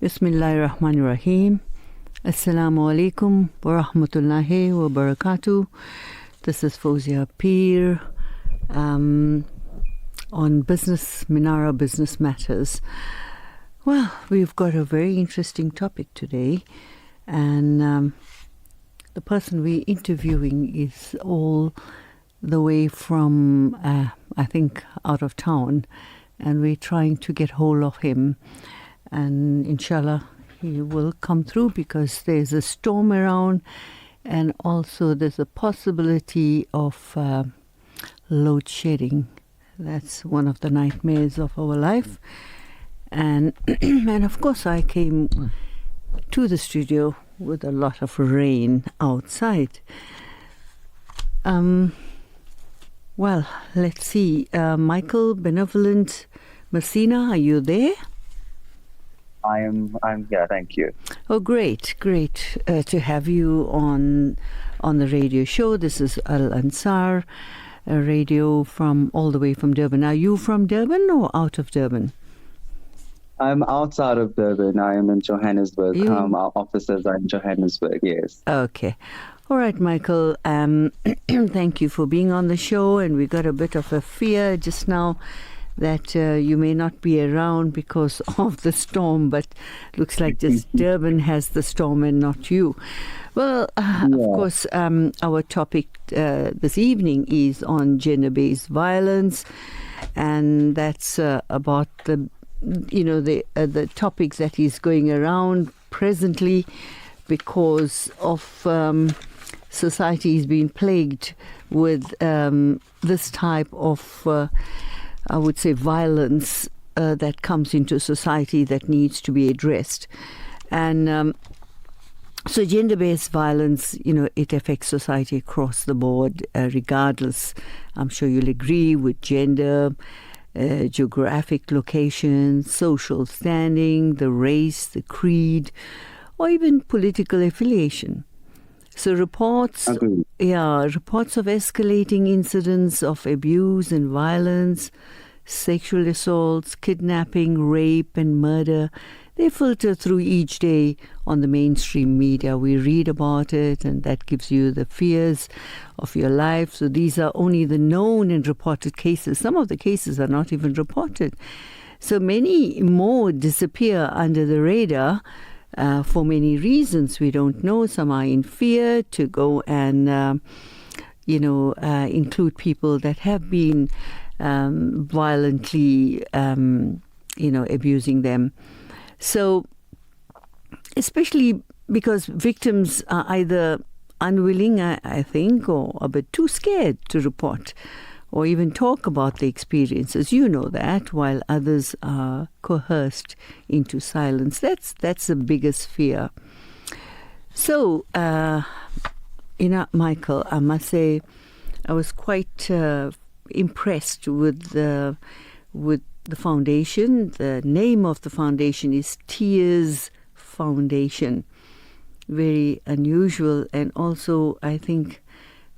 Bismillahirrahmanirrahim. Assalamu alaikum wa rahmatullahi wa barakatuh. This is Fawzia Peer on Minara Business Matters. Well, we've got a very interesting topic today, and the person we're interviewing is all the way from, I think, out of town, and we're trying to get hold of him. And inshallah, he will come through because there's a storm around, and also there's a possibility of load shedding. That's one of the nightmares of our life. And and of course, I came to the studio with a lot of rain outside. Well, let's see. Michael Benevolent Masina, are you there? I'm here, thank you. Oh, great to have you on the radio show. This is Al Ansar radio from all the way from Durban. Are you from Durban or out of Durban? I'm outside of Durban. I am in Johannesburg. Our offices are in Johannesburg, yes. Okay. All right, Michael. Thank you for being on the show. And we got a bit of a fear just now that you may not be around because of the storm, but looks like just Durban has the storm and not you. Well, of course, our topic this evening is on gender-based violence, and that's about the topics that is going around presently because of society is being plagued with this type of I would say violence that comes into society that needs to be addressed. And so gender-based violence, it affects society across the board, regardless, I'm sure you'll agree, with gender, geographic location, social standing, the race, the creed, or even political affiliation. So reports of escalating incidents of abuse and violence, sexual assaults, kidnapping, rape, and murder, they filter through each day on the mainstream media. We read about it, and that gives you the fears of your life. So these are only the known and reported cases. Some of the cases are not even reported. So many more disappear under the radar. For many reasons we don't know. Some are in fear to go and, include people that have been violently, abusing them. So, especially because victims are either unwilling, I think, or a bit too scared to report or even talk about the experiences. You know that, while others are coerced into silence. That's the biggest fear. So, Michael, I must say, I was quite impressed with the foundation. The name of the foundation is Tears Foundation. Very unusual, and also I think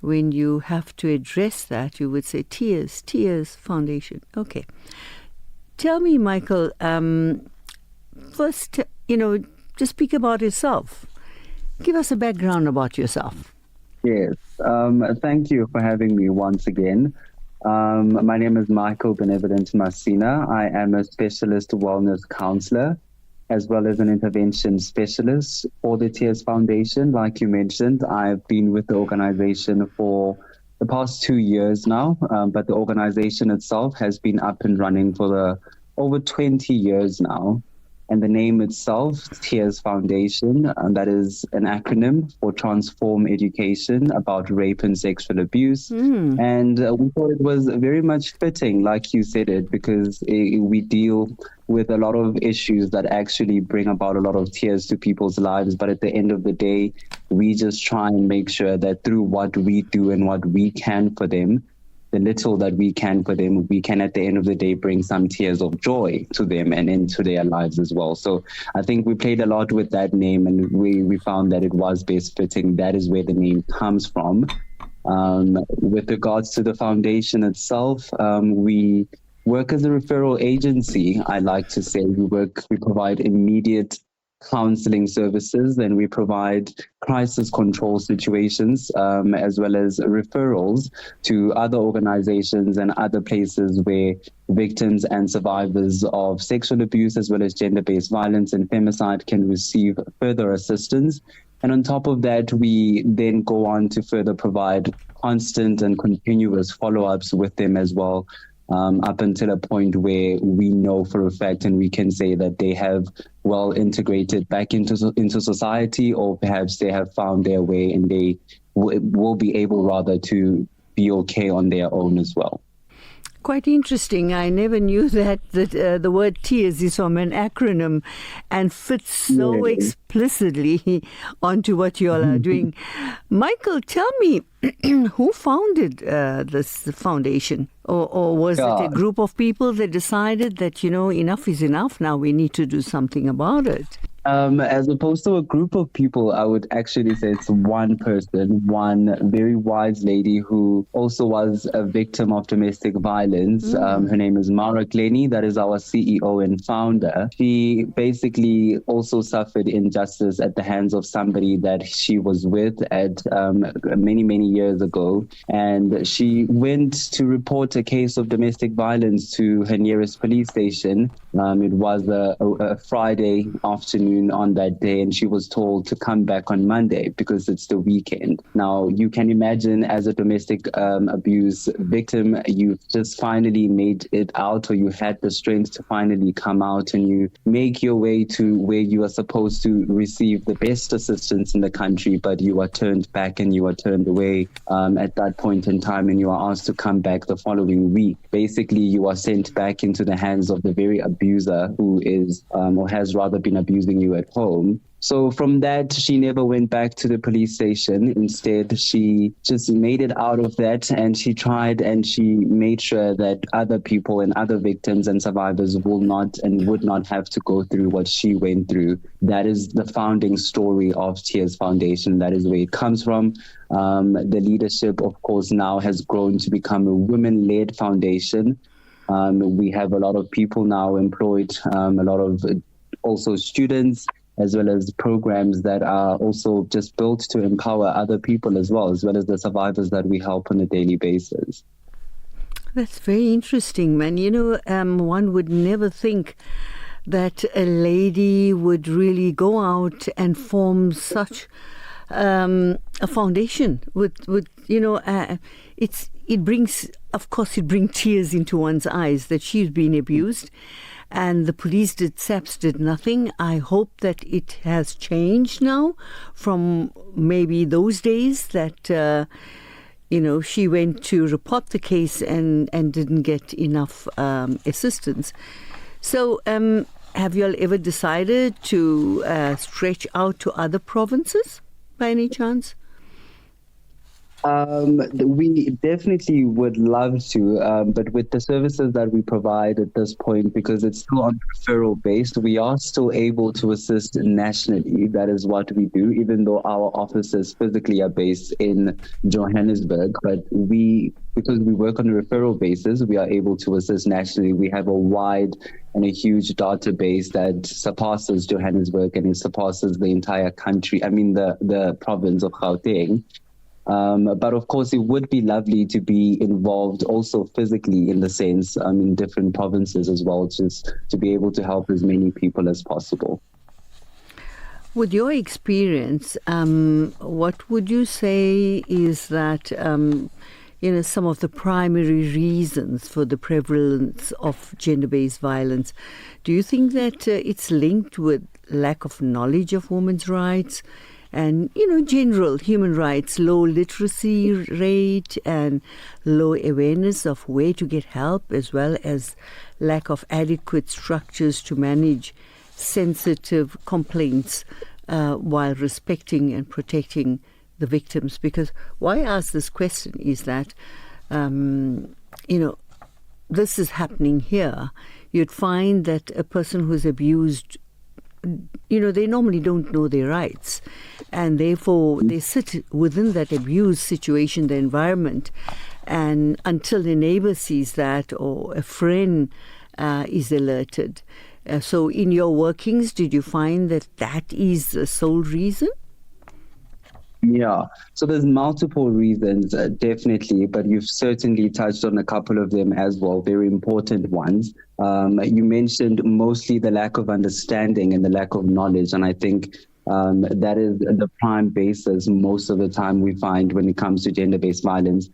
when you have to address that, you would say Tears Foundation. Okay. Tell me, Michael, first, just speak about yourself. Give us a background about yourself. Yes. Thank you for having me once again. My name is Michael Benevolent Masina. I am a specialist wellness counselor as well as an intervention specialist for the Tears Foundation. Like you mentioned, I've been with the organization for the past 2 years now, but the organization itself has been up and running for over 20 years now. And the name itself, Tears Foundation, that is an acronym for Transform Education about rape and sexual abuse. And we thought it was very much fitting, like you said it, because we deal with a lot of issues that actually bring about a lot of tears to people's lives. But at the end of the day, we just try and make sure that through what we do and what we can for them, the little that we can for them, we can at the end of the day bring some tears of joy to them and into their lives as well. So I think we played a lot with that name, and we found that it was best fitting. That is where the name comes from. With regards to the foundation itself, we work as a referral agency. I like to say we provide immediate counseling services. Then we provide crisis control situations, as well as referrals to other organizations and other places where victims and survivors of sexual abuse as well as gender-based violence and femicide can receive further assistance. And on top of that, we then go on to further provide constant and continuous follow-ups with them as well, up until a point where we know for a fact and we can say that they have well integrated back into society, or perhaps they have found their way and they will be able rather to be okay on their own as well. Quite interesting. I never knew that the word tears is from an acronym and fits so explicitly onto what you all are doing. Michael, tell me, who founded this foundation? Or was it a group of people that decided that, enough is enough, now we need to do something about it? As opposed to a group of people, I would actually say it's one person, one very wise lady who also was a victim of domestic violence. Her name is Mara Glenny. That is our CEO and founder. She basically also suffered injustice at the hands of somebody that she was with at many, many years ago. And she went to report a case of domestic violence to her nearest police station. It was a Friday afternoon on that day, and she was told to come back on Monday because it's the weekend. Now, you can imagine as a domestic abuse victim, you've just finally made it out, or you had the strength to finally come out, and you make your way to where you are supposed to receive the best assistance in the country, but you are turned back and you are turned away at that point in time, and you are asked to come back the following week. Basically, you are sent back into the hands of the very abuser who is or has rather been abusing you at home. So from that, she never went back to the police station. Instead, she just made it out of that, and she tried and she made sure that other people and other victims and survivors will not and would not have to go through what she went through. That is the founding story of Tears Foundation. That is where it comes from. The leadership, of course, now has grown to become a women-led foundation. We have a lot of people now employed, a lot of also students, as well as programs that are also just built to empower other people as well as the survivors that we help on a daily basis. That's very interesting, man. One would never think that a lady would really go out and form such a foundation with it brings tears into one's eyes that she's been abused. And the police SAPS did nothing. I hope that it has changed now from maybe those days that, she went to report the case and didn't get enough assistance. So have you all ever decided to stretch out to other provinces by any chance? We definitely would love to, but with the services that we provide at this point, because it's still on referral based, we are still able to assist nationally. That is what we do, even though our offices physically are based in Johannesburg. But because we work on a referral basis, we are able to assist nationally. We have a wide and a huge database that surpasses Johannesburg and it surpasses the entire country. The province of Gauteng. But of course, it would be lovely to be involved also physically in the sense, in different provinces as well, just to be able to help as many people as possible. With your experience, what would you say is that, some of the primary reasons for the prevalence of gender-based violence? Do you think that it's linked with lack of knowledge of women's rights? And, general human rights, low literacy rate and low awareness of where to get help, as well as lack of adequate structures to manage sensitive complaints while respecting and protecting the victims? Because why I ask this question is that, this is happening here. You'd find that a person who's abused, they normally don't know their rights, and therefore they sit within that abuse situation, the environment, and until the neighbor sees that or a friend is alerted, So in your workings, did you find that that is the sole reason? Yeah, so there's multiple reasons, definitely, but you've certainly touched on a couple of them as well, very important ones. You mentioned mostly the lack of understanding and the lack of knowledge, and I think that is the prime basis most of the time we find when it comes to gender-based violence.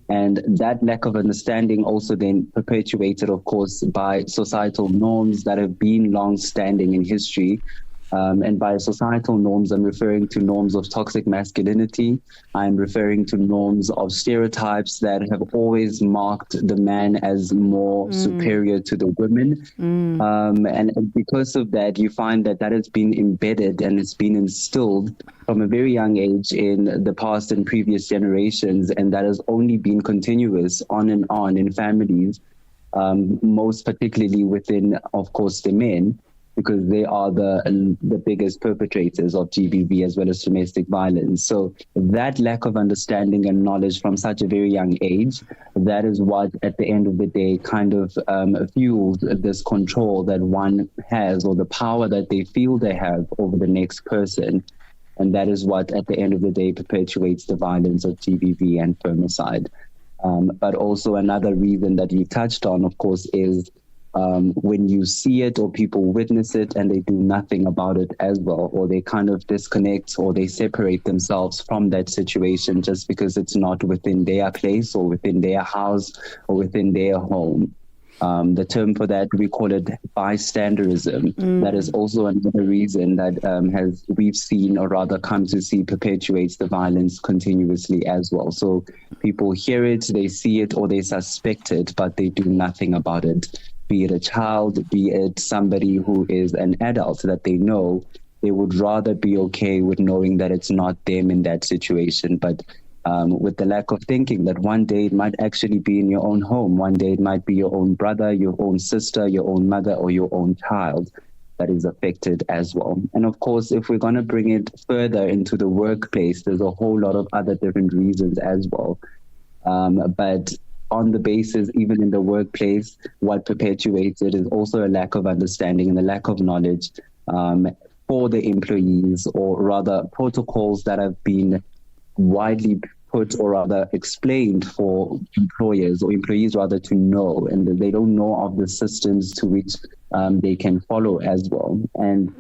And that lack of understanding also then perpetuated, of course, by societal norms that have been long-standing in history. And by societal norms, I'm referring to norms of toxic masculinity. I'm referring to norms of stereotypes that have always marked the man as more superior to the women. And because of that, you find that that has been embedded and it's been instilled from a very young age in the past and previous generations. And that has only been continuous on and on in families, most particularly within, of course, the men, because they are the biggest perpetrators of GBV as well as domestic violence. So that lack of understanding and knowledge from such a very young age, that is what at the end of the day kind of fuels this control that one has, or the power that they feel they have over the next person. And that is what at the end of the day perpetuates the violence of GBV and femicide. But also another reason that you touched on, of course, is when you see it or people witness it and they do nothing about it as well, or they kind of disconnect or they separate themselves from that situation just because it's not within their place or within their house or within their home. The term for that, we call it bystanderism. That is also another reason that we've seen, or rather come to see, perpetuates the violence continuously as well. So people hear it, they see it, or they suspect it, but they do nothing about it. Be it a child, be it somebody who is an adult that they know, they would rather be okay with knowing that it's not them in that situation. But with the lack of thinking that one day it might actually be in your own home, one day it might be your own brother, your own sister, your own mother, or your own child that is affected as well. And of course, if we're going to bring it further into the workplace, there's a whole lot of other different reasons as well. But on the basis, even in the workplace, what perpetuates it is also a lack of understanding and a lack of knowledge for the employees, or rather protocols that have been widely put or rather explained for employers or employees rather to know, and they don't know of the systems to which they can follow as well. And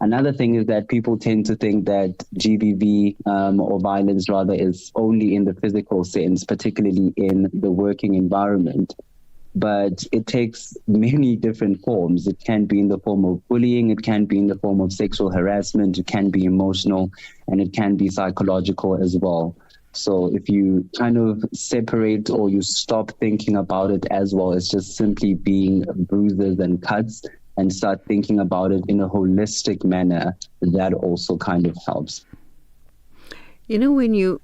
another thing is that people tend to think that GBV or violence rather is only in the physical sense, particularly in the working environment. But it takes many different forms. It can be in the form of bullying, it can be in the form of sexual harassment, it can be emotional, and it can be psychological as well. So if you kind of separate or you stop thinking about it as well, it's just simply being bruises and cuts, and start thinking about it in a holistic manner, that also kind of helps. You know, when you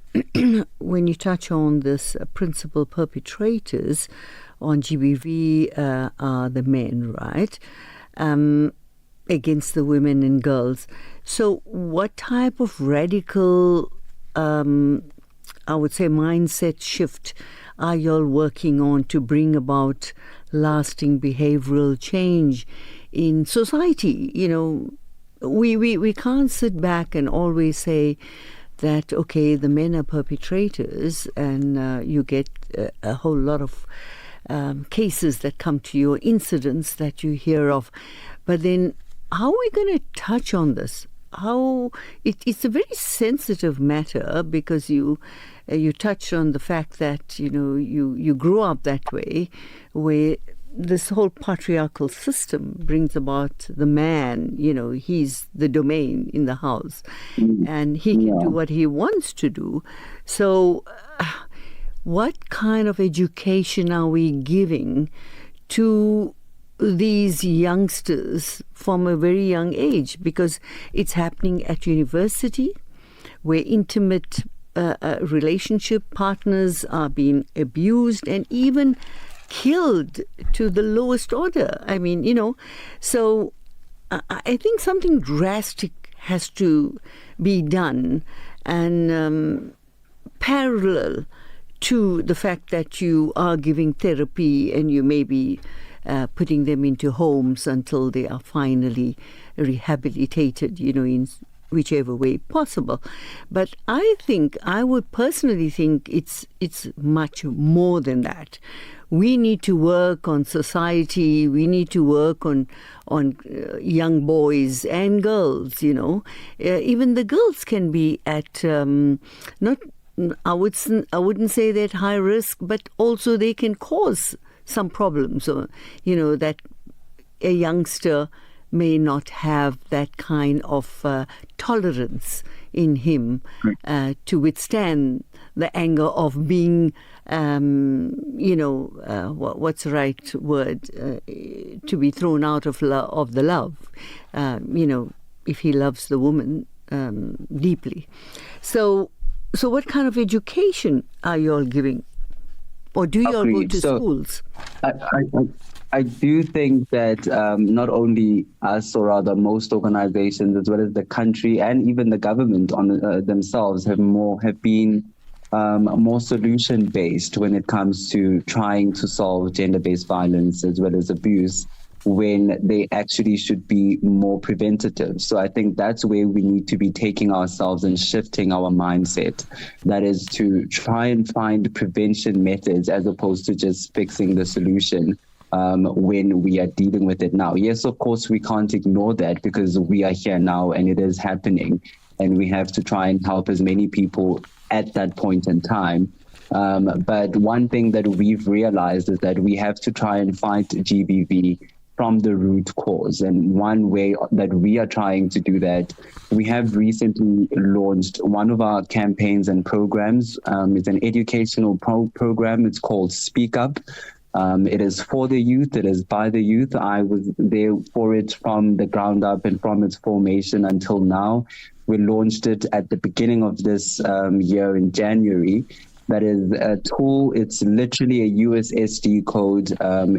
when you touch on this principal perpetrators on GBV are the men, right? Against the women and girls. So what type of radical, I would say, mindset shift are you all working on to bring about lasting behavioral change in society? You know, we can't sit back and always say that, okay, the men are perpetrators, and you get a whole lot of cases that come to you, incidents that you hear of. But then how are we going to touch on this? How it's a very sensitive matter, because you touch on the fact that, you know, you grew up that way, where this whole patriarchal system brings about the man, you know, he's the domain in the house, and he can do what he wants to do. So what kind of education are we giving to these youngsters from a very young age? Because it's happening at university, where intimate relationship partners are being abused and even killed to the lowest order. I mean, you know, so I think something drastic has to be done, and parallel to the fact that you are giving therapy and you may be putting them into homes until they are finally rehabilitated, in whichever way possible. But I would personally think it's much more than that. We need to work on society. We need to work on young boys and girls. Even the girls can be at not. I wouldn't say they're at high risk, but also they can cause some problems. Or that a youngster may not have that kind of tolerance in him to withstand the anger of being, what's the right word, to be thrown out of the love, if he loves the woman deeply. So what kind of education are you all giving? Or do you all go to schools? I do think that not only us, or rather most organizations, as well as the country and even the government themselves, have been more solution-based when it comes to trying to solve gender-based violence as well as abuse, when they actually should be more preventative. So I think that's where we need to be taking ourselves and shifting our mindset. That is to try and find prevention methods as opposed to just fixing the solution when we are dealing with it now. Yes, of course, we can't ignore that because we are here now and it is happening, and we have to try and help as many people at that point in time. But one thing that we've realized is that we have to try and fight GBV from the root cause. And one way that we are trying to do that, we have recently launched one of our campaigns and programs. It's an educational program. It's called Speak Up. It is for the youth. It is by the youth. I was there for it from the ground up and from its formation until now. We launched it at the beginning of this year in January. That is a tool. It's literally a USSD code.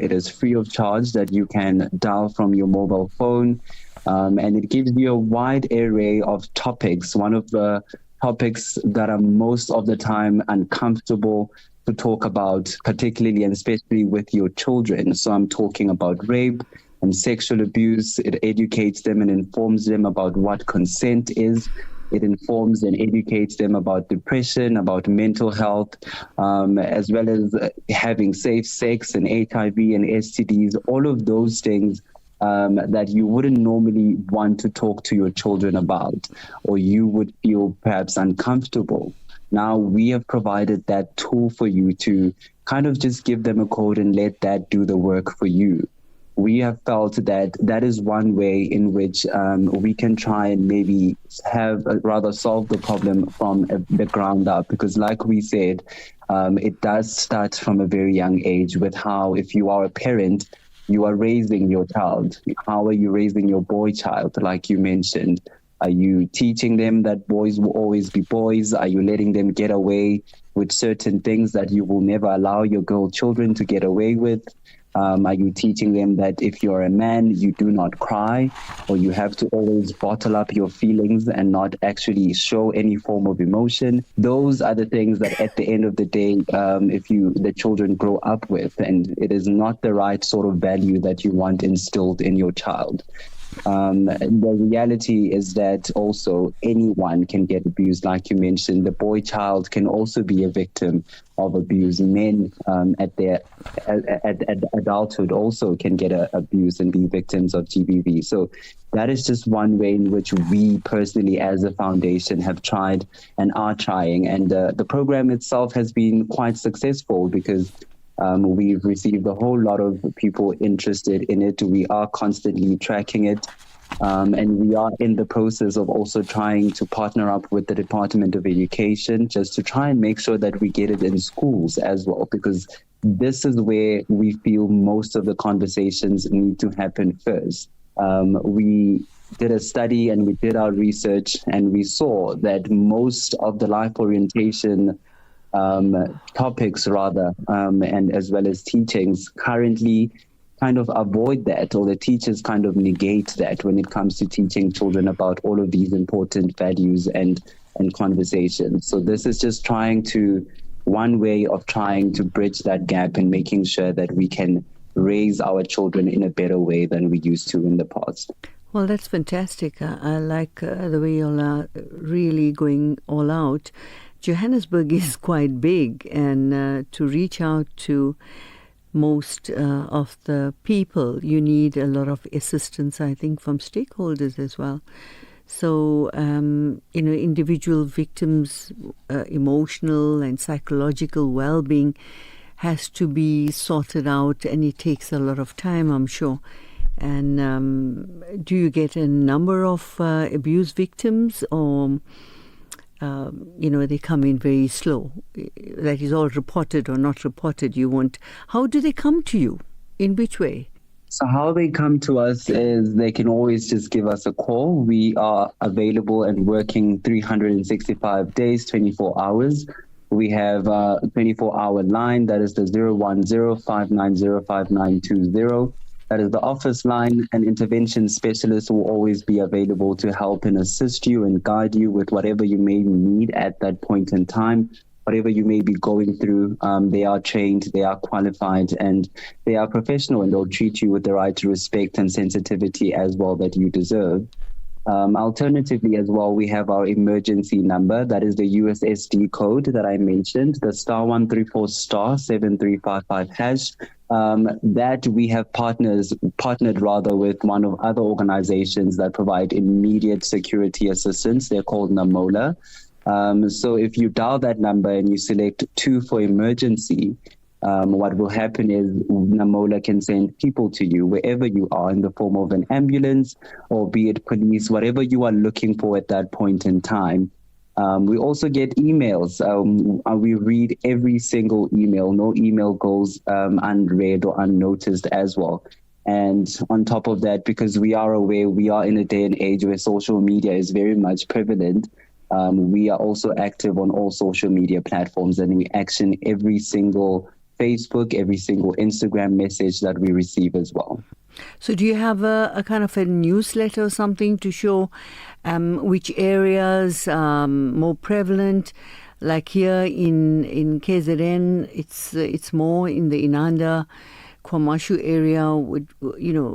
It is free of charge that you can dial from your mobile phone. And it gives you a wide array of topics. One of the topics that are most of the time uncomfortable to talk about, particularly and especially with your children. So I'm talking about rape and sexual abuse. It educates them and informs them about what consent is. It informs and educates them about depression, about mental health, as well as having safe sex and HIV and STDs, all of those things that you wouldn't normally want to talk to your children about, or you would feel perhaps uncomfortable. Now we have provided that tool for you to kind of just give them a code and let that do the work for you. We have felt that that is one way in which we can try and maybe solve the problem from the ground up. Because like we said, it does start from a very young age with how, if you are a parent, you are raising your child. How are you raising your boy child, like you mentioned? Are you teaching them that boys will always be boys? Are you letting them get away with certain things that you will never allow your girl children to get away with? Are you teaching them that if you're a man, you do not cry, or you have to always bottle up your feelings and not actually show any form of emotion? Those are the things that at the end of the day, the children grow up with, and it is not the right sort of value that you want instilled in your child. The reality is that also anyone can get abused. Like you mentioned, the boy child can also be a victim of abuse. Men at adulthood also can get abused and be victims of GBV. So that is just one way in which we personally as a foundation have tried and are trying. And the program itself has been quite successful because we've received a whole lot of people interested in it. We are constantly tracking it. And we are in the process of also trying to partner up with the Department of Education just to try and make sure that we get it in schools as well, because this is where we feel most of the conversations need to happen first. We did a study and we did our research, and we saw that most of the life orientation topics and as well as teachings currently kind of avoid that, or the teachers kind of negate that when it comes to teaching children about all of these important values and conversations. So this is just one way of trying to bridge that gap and making sure that we can raise our children in a better way than we used to in the past. Well, that's fantastic. I like the way you all are really going all out. Johannesburg is quite big, and to reach out to most of the people, you need a lot of assistance, I think, from stakeholders as well. So, individual victims' emotional and psychological well-being has to be sorted out, and it takes a lot of time, I'm sure. And do you get a number of abuse victims, or they come in very slow? That is all reported or not reported. You won't. How do they come to you? In which way? So how they come to us is they can always just give us a call. We are available and working 365 days, 24 hours. We have a 24-hour line. That is the 010-590-5920. That is the office line. An intervention specialist will always be available to help and assist you and guide you with whatever you may need at that point in time. Whatever you may be going through, they are trained, they are qualified, and they are professional, and they'll treat you with the right respect and sensitivity as well that you deserve. Alternatively, as well, we have our emergency number. That is the USSD code that I mentioned, the *134 *7355 hash. That we have partnered with one of other organizations that provide immediate security assistance. They're called NAMOLA. So if you dial that number and you select 2 for emergency, what will happen is NAMOLA can send people to you wherever you are in the form of an ambulance, or be it police, whatever you are looking for at that point in time. We also get emails. We read every single email. No email goes unread or unnoticed as well. And on top of that, because we are aware we are in a day and age where social media is very much prevalent, we are also active on all social media platforms, and we action every single Facebook, every single Instagram message that we receive as well. So do you have a kind of a newsletter or something to show which areas are more prevalent? Like here in KZN, it's more in the Inanda, Kwamashu area with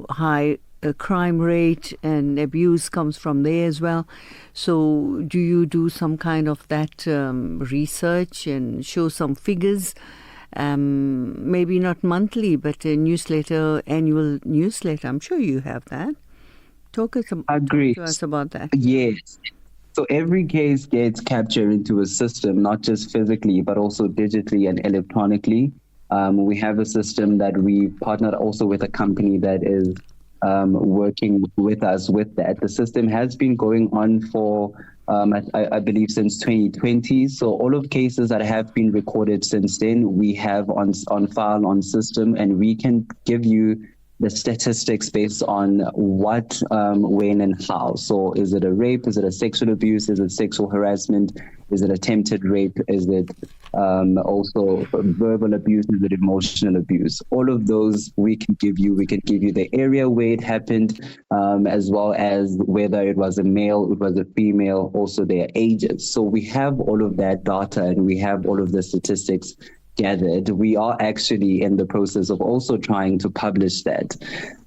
high crime rate, and abuse comes from there as well. So do you do some kind of that research and show some figures? Maybe not monthly, but a newsletter, annual newsletter. I'm sure you have that. Talk to us about that. Yes. So every case gets captured into a system, not just physically, but also digitally and electronically. We have a system that we partnered also with a company that is working with us with that. The system has been going on for I believe since 2020. So all of cases that have been recorded since then, we have on file on system, and we can give you the statistics based on what, when, and how. So is it a rape? Is it a sexual abuse? Is it sexual harassment? Is it attempted rape? Is it also verbal abuse? Is it emotional abuse? All of those we can give you. We can give you the area where it happened, as well as whether it was a male, it was a female, also their ages. So we have all of that data, and we have all of the statistics gathered. We are actually in the process of also trying to publish that.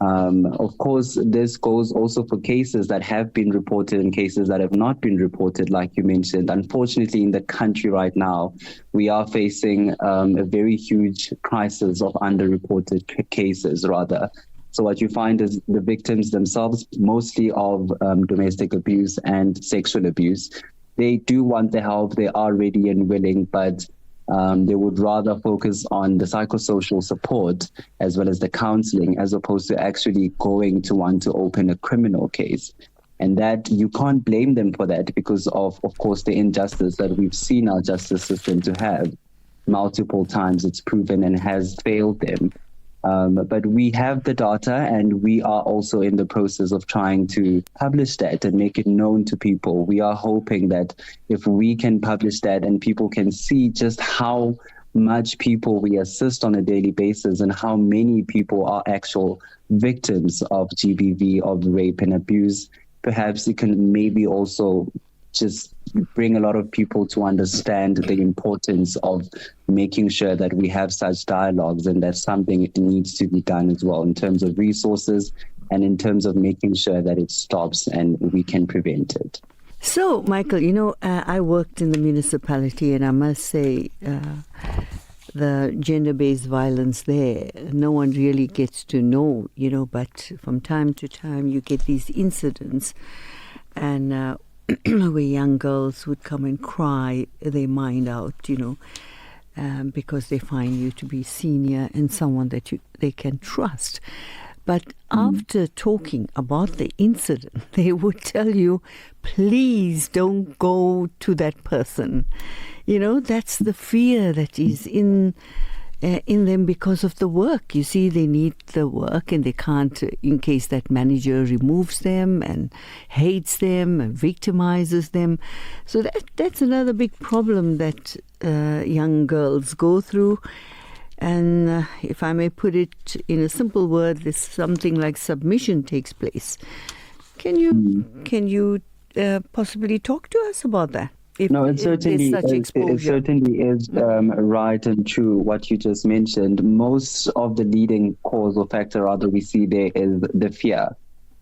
Of course, this goes also for cases that have been reported and cases that have not been reported, like you mentioned. Unfortunately, in the country right now, we are facing a very huge crisis of underreported cases, rather. So what you find is the victims themselves, mostly of domestic abuse and sexual abuse, they do want the help. They are ready and willing, but they would rather focus on the psychosocial support as well as the counseling, as opposed to actually going to want to open a criminal case. And that you can't blame them for that, because of course, the injustice that we've seen our justice system to have multiple times. It's proven and has failed them. But we have the data, and we are also in the process of trying to publish that and make it known to people. We are hoping that if we can publish that and people can see just how much people we assist on a daily basis and how many people are actual victims of GBV, of rape and abuse, perhaps it can maybe also just bring a lot of people to understand the importance of making sure that we have such dialogues, and that's something that needs to be done as well in terms of resources and in terms of making sure that it stops and we can prevent it. So, Michael, I worked in the municipality, and I must say the gender-based violence there, no one really gets to know, but from time to time you get these incidents, and where young girls would come and cry their mind out, because they find you to be senior and someone that they can trust. But after talking about the incident, they would tell you, please don't go to that person. That's the fear that is in them because of the work. You see, they need the work and they can't, in case that manager removes them and hates them and victimizes them. So that's another big problem that young girls go through. And if I may put it in a simple word, this something like submission takes place. Can you possibly talk to us about that? It certainly is right and true what you just mentioned. Most of the leading cause or factor rather we see there is the fear.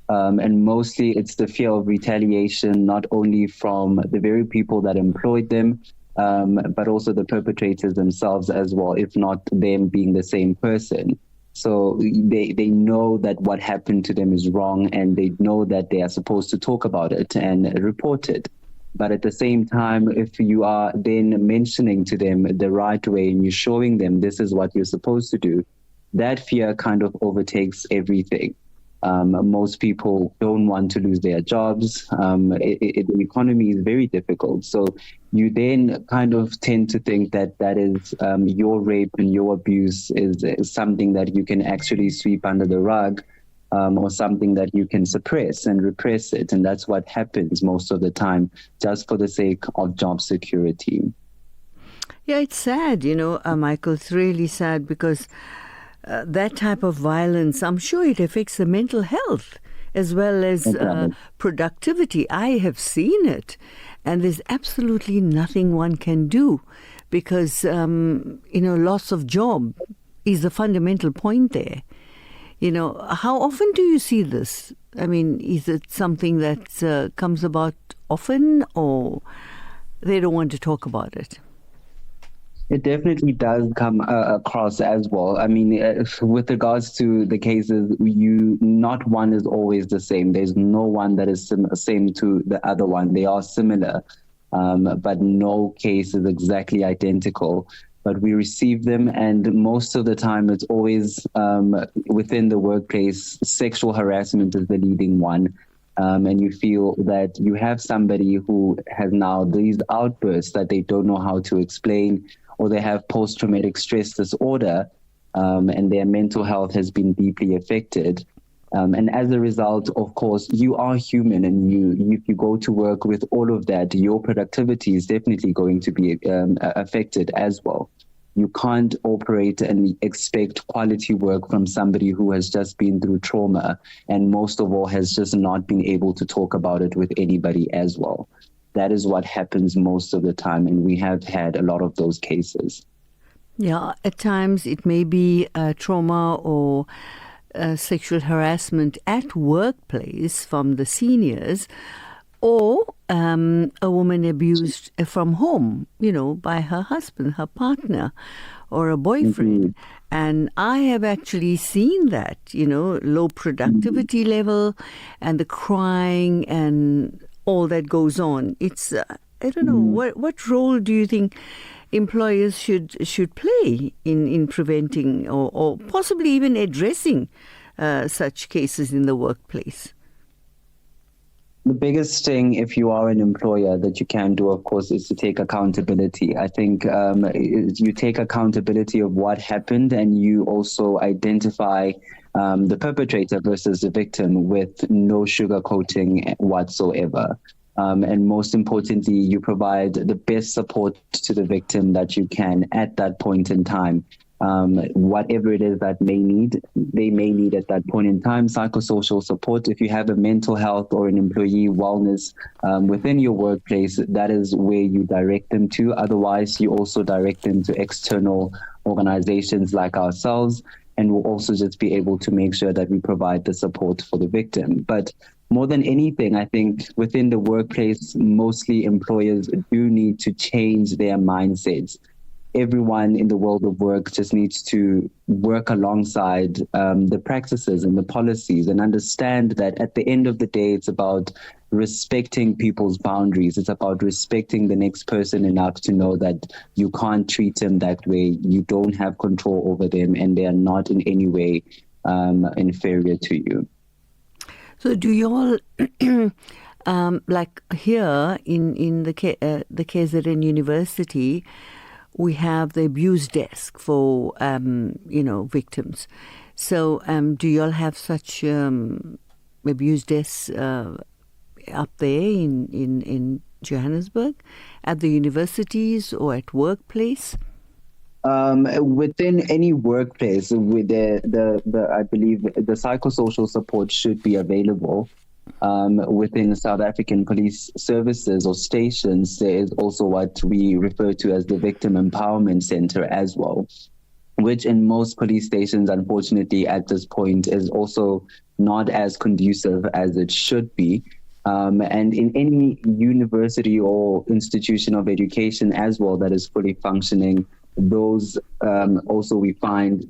And mostly it's the fear of retaliation, not only from the very people that employed them, but also the perpetrators themselves as well, if not them being the same person. So they know that what happened to them is wrong, and they know that they are supposed to talk about it and report it. But at the same time, if you are then mentioning to them the right way and you're showing them this is what you're supposed to do, that fear kind of overtakes everything. Most people don't want to lose their jobs. The economy is very difficult. So you then kind of tend to think that is your rape and your abuse is something that you can actually sweep under the rug, or something that you can suppress and repress it. And that's what happens most of the time, just for the sake of job security. Yeah, it's sad, Michael. It's really sad because that type of violence, I'm sure it affects the mental health as well as productivity. I have seen it, and there's absolutely nothing one can do because, loss of job is the fundamental point there. How often do you see this? I mean, is it something that comes about often, or they don't want to talk about it? It definitely does come across as well. I mean, with regards to the cases, not one is always the same. There's no one that is same to the other one. They are similar, but no case is exactly identical. But we receive them, and most of the time it's always within the workplace. Sexual harassment is the leading one. And you feel that you have somebody who has now these outbursts that they don't know how to explain, or they have post-traumatic stress disorder, and their mental health has been deeply affected. And as a result, of course, you are human, and if you go to work with all of that, your productivity is definitely going to be affected as well. You can't operate and expect quality work from somebody who has just been through trauma, and most of all has just not been able to talk about it with anybody as well. That is what happens most of the time, and we have had a lot of those cases. Yeah, at times it may be trauma or sexual harassment at workplace from the seniors, or a woman abused from home, by her husband, her partner, or a boyfriend. Mm-hmm. And I have actually seen that, low productivity level and the crying and all that goes on. It's, I don't know, what role do you think employers should play in preventing or possibly even addressing such cases in the workplace? The biggest thing, if you are an employer, that you can do, of course, is to take accountability. I think you take accountability of what happened, and you also identify the perpetrator versus the victim with no sugarcoating whatsoever. And most importantly, you provide the best support to the victim that you can at that point in time. whatever it is that they may need at that point in time. Psychosocial support. If you have a mental health or an employee wellness within your workplace, that is where you direct them to. Otherwise, you also direct them to external organizations like ourselves, and we'll also just be able to make sure that we provide the support for the victim. But more than anything, I think within the workplace, mostly employers do need to change their mindsets. Everyone in the world of work just needs to work alongside the practices and the policies and understand that at the end of the day, it's about respecting people's boundaries. It's about respecting the next person enough to know that you can't treat them that way. You don't have control over them, and they are not in any way inferior to you. So do you all, like here in the KZN University, we have the abuse desk for, victims. So do you all have such abuse desks up there in Johannesburg, at the universities or at workplace? Within any workplace, with I believe the psychosocial support should be available. Within South African police services or stations, there is also what we refer to as the Victim Empowerment Center as well, which in most police stations, unfortunately, at this point is also not as conducive as it should be. And in any university or institution of education as well that is fully functioning, those also we find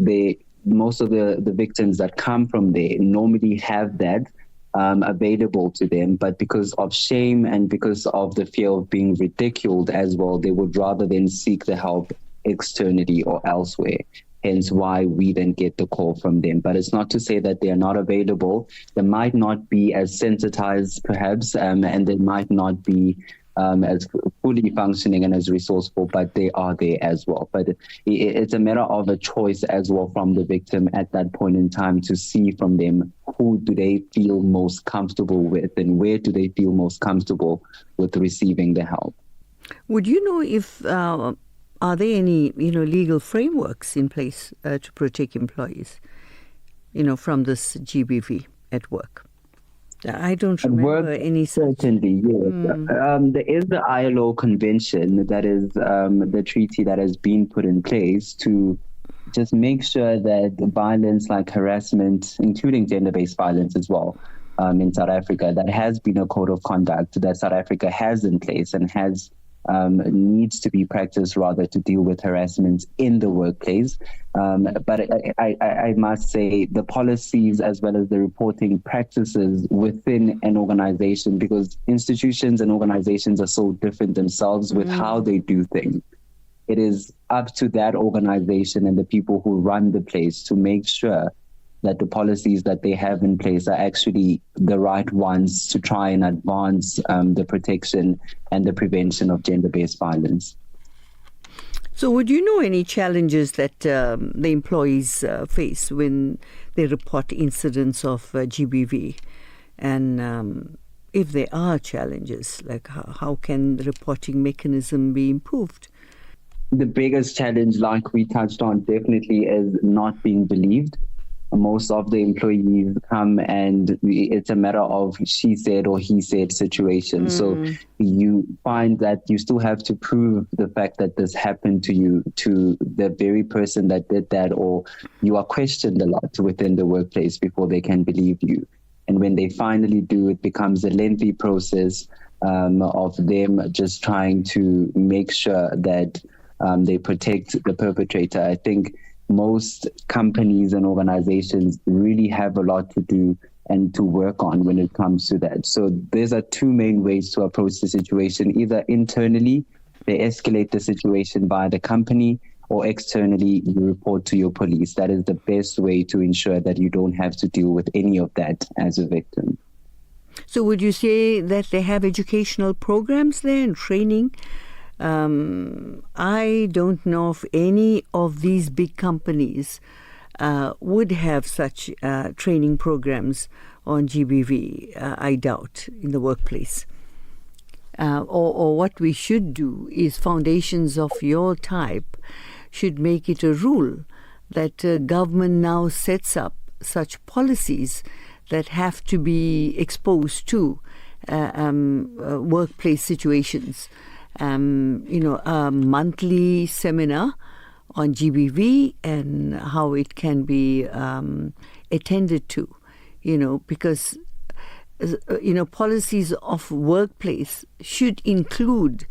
most of the victims that come from there normally have that available to them, but because of shame and because of the fear of being ridiculed as well, they would rather then seek the help externally or elsewhere. Hence why we then get the call from them. But it's not to say that they are not available. They might not be as sensitized perhaps, and they might not be as fully functioning and as resourceful, but they are there as well. But it's a matter of a choice as well from the victim at that point in time to see from them who do they feel most comfortable with and where do they feel most comfortable with receiving the help. Would you know if are there any legal frameworks in place to protect employees from this GBV at work? I don't remember any such. Certainly, yes. There is the ILO convention, that is the treaty that has been put in place to just make sure that violence like harassment, including gender-based violence as well, in South Africa, that has been a code of conduct that South Africa has in place and has needs to be practiced rather to deal with harassment in the workplace. But I must say the policies as well as the reporting practices within an organization, because institutions and organizations are so different themselves with how they do things. It is up to that organization and the people who run the place to make sure that the policies that they have in place are actually the right ones to try and advance the protection and the prevention of gender-based violence. So would you know any challenges that the employees face when they report incidents of GBV? And if there are challenges, like how can the reporting mechanism be improved? The biggest challenge, like we touched on, definitely is not being believed. Most of the employees come and it's a matter of she said or he said situation. So you find that you still have to prove the fact that this happened to you, to the very person that did that, or you are questioned a lot within the workplace before they can believe you. And when they finally do, it becomes a lengthy process of them just trying to make sure that they protect the perpetrator. I think most companies and organizations really have a lot to do and to work on when it comes to that. So there's are two main ways to approach the situation. Either internally, they escalate the situation by the company, or externally, you report to your police. That is the best way to ensure that you don't have to deal with any of that as a victim. So would you say that they have educational programs there and training? I don't know if any of these big companies would have such training programs on GBV, I doubt, in the workplace. Or what we should do is foundations of your type should make it a rule that government now sets up such policies that have to be exposed to workplace situations. A monthly seminar on GBV and how it can be attended to, because policies of workplace should include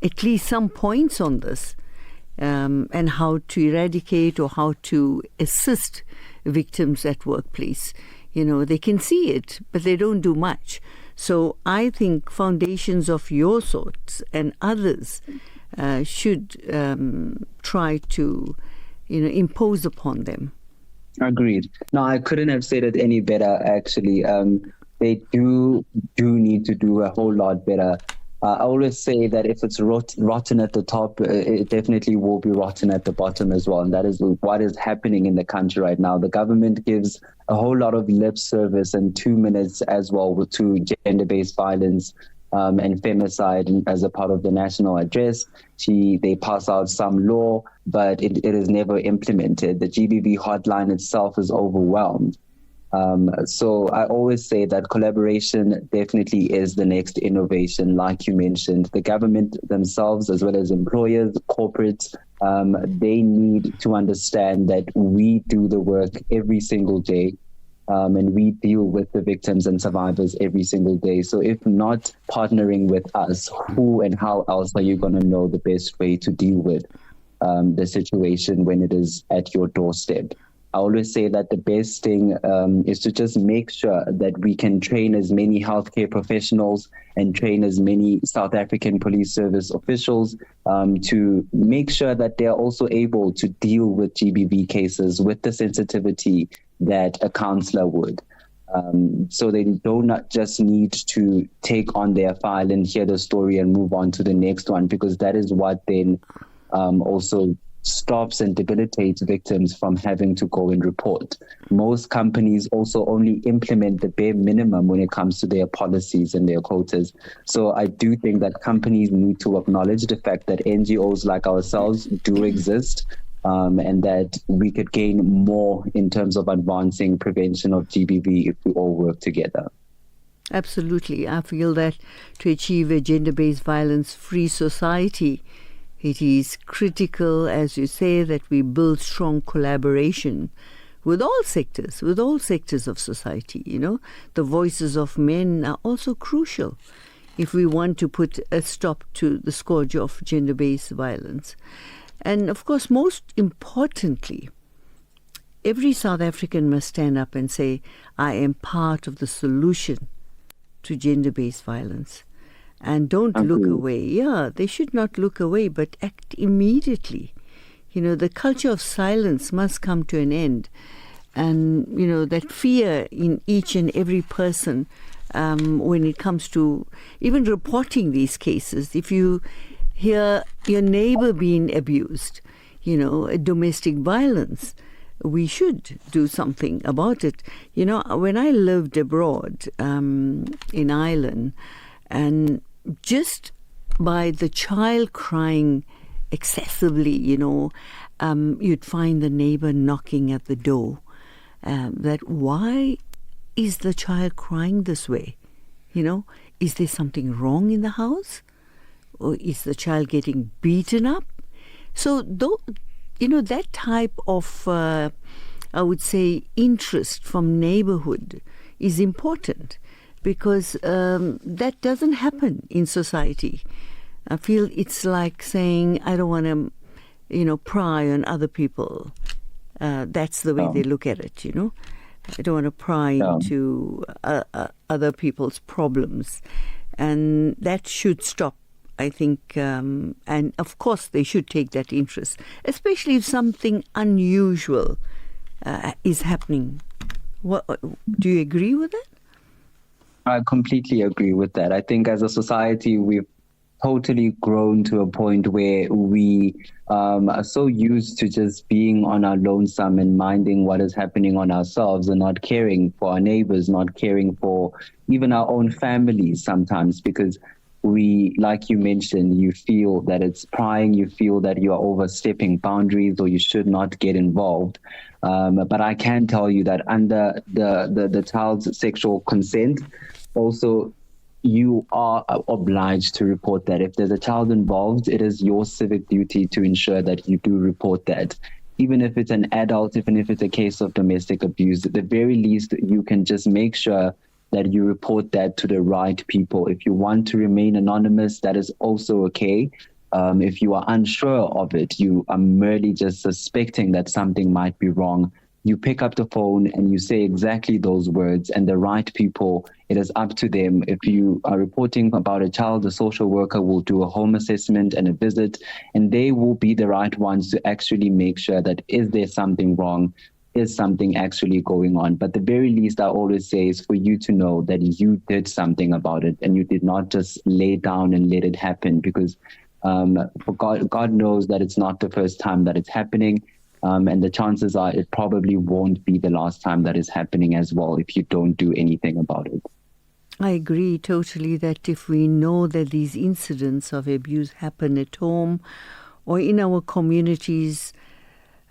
at least some points on this, and how to eradicate or how to assist victims at workplace. They can see it, but they don't do much. So I think foundations of your sorts and others should try to, impose upon them. Agreed. No, I couldn't have said it any better, actually. They do need to do a whole lot better. I always say that if it's rotten at the top, it definitely will be rotten at the bottom as well. And that is what is happening in the country right now. The government gives a whole lot of lip service and 2 minutes as well to gender-based violence and femicide as a part of the national address. They pass out some law, but it is never implemented. The GBV hotline itself is overwhelmed. So I always say that collaboration definitely is the next innovation. Like you mentioned, the government themselves, as well as employers, corporates, they need to understand that we do the work every single day. And we deal with the victims and survivors every single day. So if not partnering with us, who and how else are you going to know the best way to deal with the situation when it is at your doorstep? I always say that the best thing is to just make sure that we can train as many healthcare professionals and train as many South African police service officials to make sure that they are also able to deal with GBV cases with the sensitivity that a counselor would. So they do not just need to take on their file and hear the story and move on to the next one, because that is what then also stops and debilitates victims from having to go and report. Most companies also only implement the bare minimum when it comes to their policies and their quotas. So I do think that companies need to acknowledge the fact that NGOs like ourselves do exist, and that we could gain more in terms of advancing prevention of GBV if we all work together. Absolutely. I feel that to achieve a gender-based violence-free society, it is critical, as you say, that we build strong collaboration with all sectors of society. The voices of men are also crucial if we want to put a stop to the scourge of gender-based violence. And of course, most importantly, every South African must stand up and say, I am part of the solution to gender-based violence. And don't look away. Yeah, they should not look away, but act immediately. The culture of silence must come to an end. And, that fear in each and every person when it comes to even reporting these cases. If you hear your neighbor being abused, domestic violence, we should do something about it. When I lived abroad in Ireland, and just by the child crying excessively, you'd find the neighbor knocking at the door. That why is the child crying this way? Is there something wrong in the house? Or is the child getting beaten up? So, that type of, I would say, interest from neighborhood is important, because that doesn't happen in society. I feel it's like saying, I don't want to, pry on other people. That's the way they look at it, I don't want to pry into other people's problems. And that should stop, I think. And of course, they should take that interest, especially if something unusual is happening. Do you agree with that? I completely agree with that. I think as a society, we've totally grown to a point where we are so used to just being on our lonesome and minding what is happening on ourselves and not caring for our neighbors, not caring for even our own families sometimes, because like you mentioned, you feel that it's prying, you feel that you are overstepping boundaries or you should not get involved. But I can tell you that under the child's sexual consent, also you are obliged to report that. If there's a child involved, it is your civic duty to ensure that you do report that. Even if it's an adult, even if it's a case of domestic abuse, at the very least, you can just make sure that you report that to the right people. If you want to remain anonymous, that is also okay. If you are unsure of it, you are merely just suspecting that something might be wrong, you pick up the phone and you say exactly those words, and the right people, it is up to them. If you are reporting about a child, the social worker will do a home assessment and a visit, and they will be the right ones to actually make sure that is there something wrong, is something actually going on. But the very least I always say is for you to know that you did something about it and you did not just lay down and let it happen, because for God knows that it's not the first time that it's happening. And the chances are it probably won't be the last time that is happening as well if you don't do anything about it. I agree totally that if we know that these incidents of abuse happen at home or in our communities,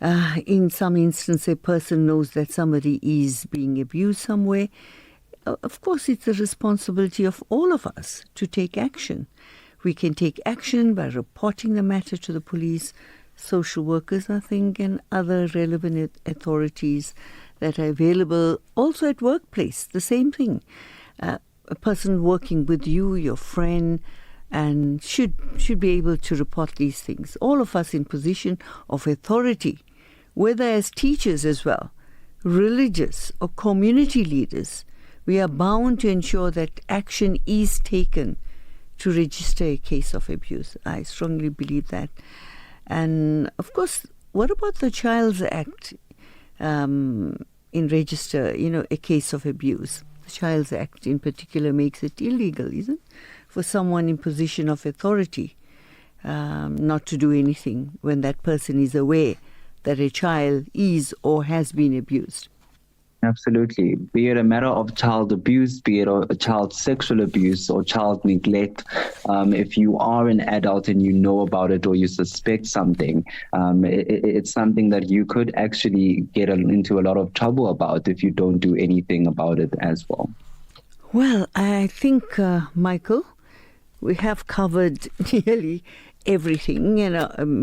in some instance a person knows that somebody is being abused somewhere, of course it's the responsibility of all of us to take action. We can take action by reporting the matter to the police, social workers, I think, and other relevant authorities that are available. Also at workplace, the same thing. A person working with you, your friend, and should be able to report these things. All of us in position of authority, whether as teachers as well, religious or community leaders, we are bound to ensure that action is taken to register a case of abuse. I strongly believe that. And of course, what about the Child's Act in register, a case of abuse? The Child's Act in particular makes it illegal, isn't it, for someone in position of authority not to do anything when that person is aware that a child is or has been abused. Absolutely. Be it a matter of child abuse, be it a child sexual abuse or child neglect, if you are an adult and you know about it or you suspect something, it's something that you could actually get into a lot of trouble about if you don't do anything about it as well. Well, I think, Michael, we have covered nearly everything.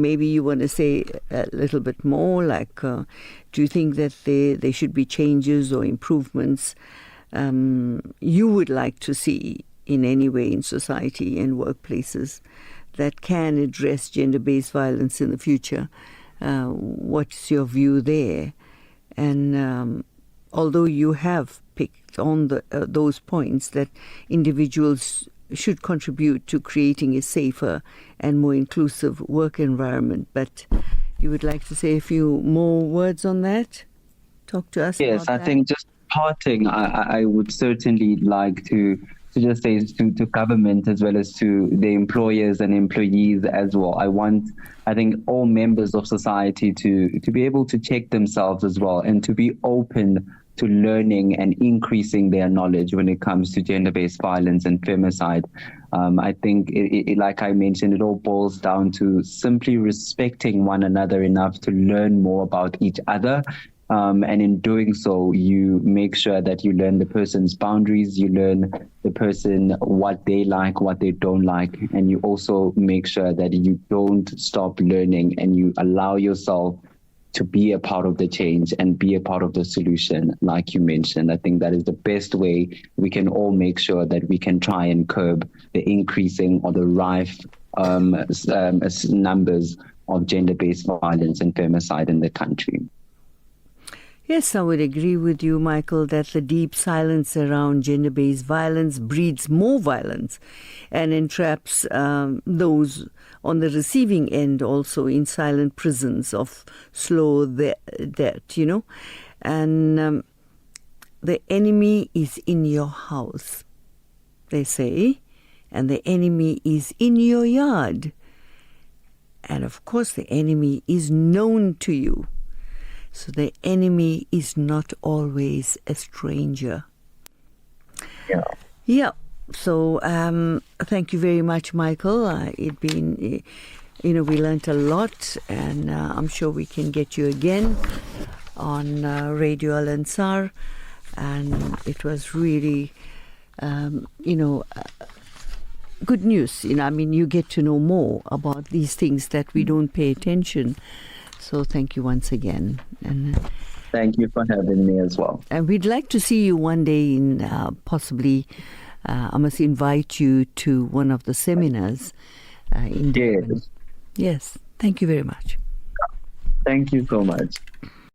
Maybe you want to say a little bit more, like do you think that there should be changes or improvements you would like to see in any way in society and workplaces that can address gender-based violence in the future? What's your view there? And although you have picked on those points that individuals should contribute to creating a safer and more inclusive work environment, but you would like to say a few more words on that? Talk to us. Yes, I think just parting, I would certainly like to just say to government as well as to the employers and employees as well. I think all members of society to be able to check themselves as well and to be open to learning and increasing their knowledge when it comes to gender-based violence and femicide. I think, like I mentioned, it all boils down to simply respecting one another enough to learn more about each other. And in doing so, you make sure that you learn the person's boundaries, you learn the person what they like, what they don't like, and you also make sure that you don't stop learning and you allow yourself to be a part of the change and be a part of the solution, like you mentioned. I think that is the best way we can all make sure that we can try and curb the increasing or the rife numbers of gender-based violence and femicide in the country. Yes, I would agree with you, Michael, that the deep silence around gender-based violence breeds more violence and entraps those on the receiving end also in silent prisons of slow death, And the enemy is in your house, they say, and the enemy is in your yard. And of course, the enemy is known to you. So the enemy is not always a stranger. Yeah. Yeah. So thank you very much, Michael. It been, we learnt a lot, and I'm sure we can get you again on Radio Al Ansar. And it was really, good news. You get to know more about these things that we don't pay attention. So thank you once again. And thank you for having me as well. And we'd like to see you one day in possibly. I must invite you to one of the seminars in Durban. Yes. Yes. Thank you very much. Thank you so much.